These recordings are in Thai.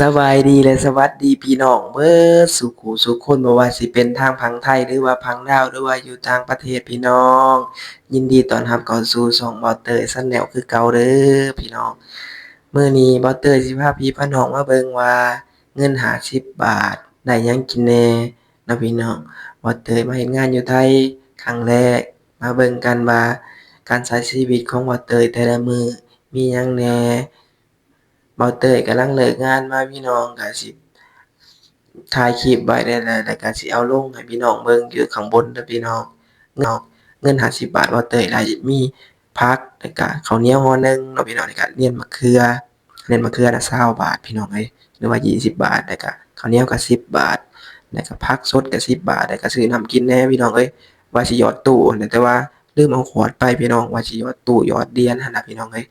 สบายดีและสวัสดีพี่น้องเบิดสุขุสุขคนบ่ว่าสิเป็นทางฝั่งไทยหรือว่าฝั่งลาวหรือว่าอยู่ต่างประเทศพี่น้องยินดีต้อนรับเข้าสู่ช่องเบาเตยซันแนลคือเก่าเด้อพี่น้องมื้อนี้เบาเตยสิพาพี่พาน้องมาเบิ่งว่าเงิน50 บาทได้หยังกินแหน่เนาะพี่น้องเบาเตยมาเฮ็ดงานอยู่ไทยครั้งแรกมาเบิ่งกันว่าการใช้ชีวิตของเบาเตยแต่ละมื้อมีหยังแหน่เบาเตยกำลังเลิกงานมาพี่น้องก็สิ ถ่ายคลิปไว้แล้วก็สิเอาลงให้พี่น้องเบิ่งอยู่ข้างบนเด้อพี่น้องเงิน50 บาทบ่เตยได้มีผักแล้วก็ข้าวเหนียวห่อหนึ่งเนาะพี่น้องแล้วก็เนียนมะเขือน่ะ20 บาทพี่น้องเอ้ยหรือว่า20 บาทแล้วก็ข้าวเหนียวก็10 บาทแล้วก็ผักสดก็10 บาทแล้วก็ซื้อน้ำกินแหน่พี่น้องเอ้ยว่าสิหยอดตู้นั่นแหละแต่ว่าลืมเอาขวดไปพี่น้องว่าสิหยอดตู้หยอดเหรียญหั้นน่ะพี่น้องเอ้ย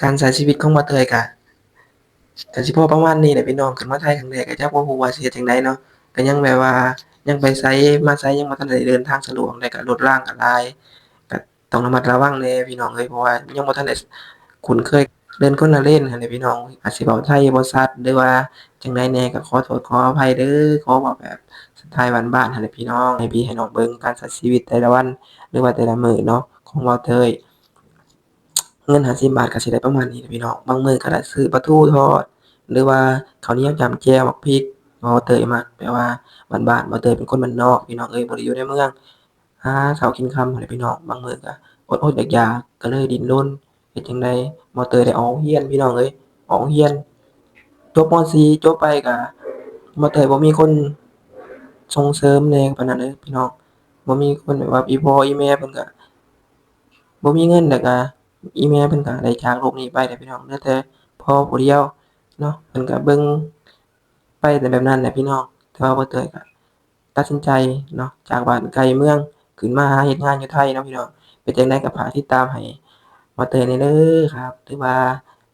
การใช้ชีวิตของบ่เตยก็สิพอประมาณนี้แหละพี่น้องขึ้นมาไทยครั้งแรกก็จักบ่ฮู้ว่าสิเฮ็ดจั่งใดเนาะก็ยังแบบว่ายังไปไสมาไสยังบ่ทันได้เดินทางสะดวกแล้วก็รถรางก็หลายก็ต้องระมัดระวังแหน่พี่น้องเอ้ยเพราะว่ายังบ่ทันได้คุ้นเคยเดินคนละเลนหั้นแหละพี่น้องอาจสิเว้าไทยบ่ชัดหรือว่าจั่งใดแหน่ก็ขอโทษขออภัยเด้อขอเว้าแบบสไตล์บ้านๆหั้นแหละพี่น้องให้พี่ให้น้องเบิ่งการใช้ชีวิตแต่ละวันหรือว่าแต่ละมื้อเนาะของเว้าเตย เงิน50 บาทก็สิได้ประมาณนี้แหละพี่น้องบางมื้อก็ได้ซื้อปลาทูทอดหรือว่าข้าวเหนียวจ้ำแจ่วบักพริกบ่เตยมักแบบว่าบ้านๆบ่เตยเป็นคนบ้านนอกพี่น้องเอ้ยบ่ได้อยู่ในเมืองหาเช้ากินค่ำหั้นแหละพี่น้องบางมื้อก็อดๆอยากๆก็เลยดิ้นรนเฮ็ดจั่งใดบ่เตยได้ออกโรงเรียนพี่น้องเอ้ยออกโรงเรียนจบม.4จบไปก็บ่เตยบ่มีคนส่งเสริมแหน่ปานนั้นเด้อพี่น้องบ่มีคนแบบว่าอีพ่ออีแม่เพิ่นก็ บ่มีเงินแล้วก็อีแม่เพิ่นก็ได้จากโลกนี้ไปแล้วพี่น้องเหลือแต่พ่อผู้เดียวเนาะเพิ่นก็เบิ่งไปแต่แบบนั้นแหละพี่น้องแต่ว่าบ่เตยก็ตัดสินใจเนาะจากบ้านไกลเมืองขึ้นมาหาเฮ็ดงานอยู่ไทยเนาะพี่น้องเป็นจั่งใดก็ฝากติดตามให้บ่เตยแหน่เด้อครับหรือว่า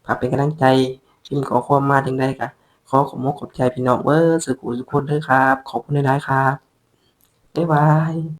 ฝากเป็นกำลังใจพิมพ์ข้อความมาจั่งใดก็ขอขอบอกขอบใจพี่น้องเบิดสุขุทุกคนเด้อครับขอบคุณหลายๆครับบ๊ายบาย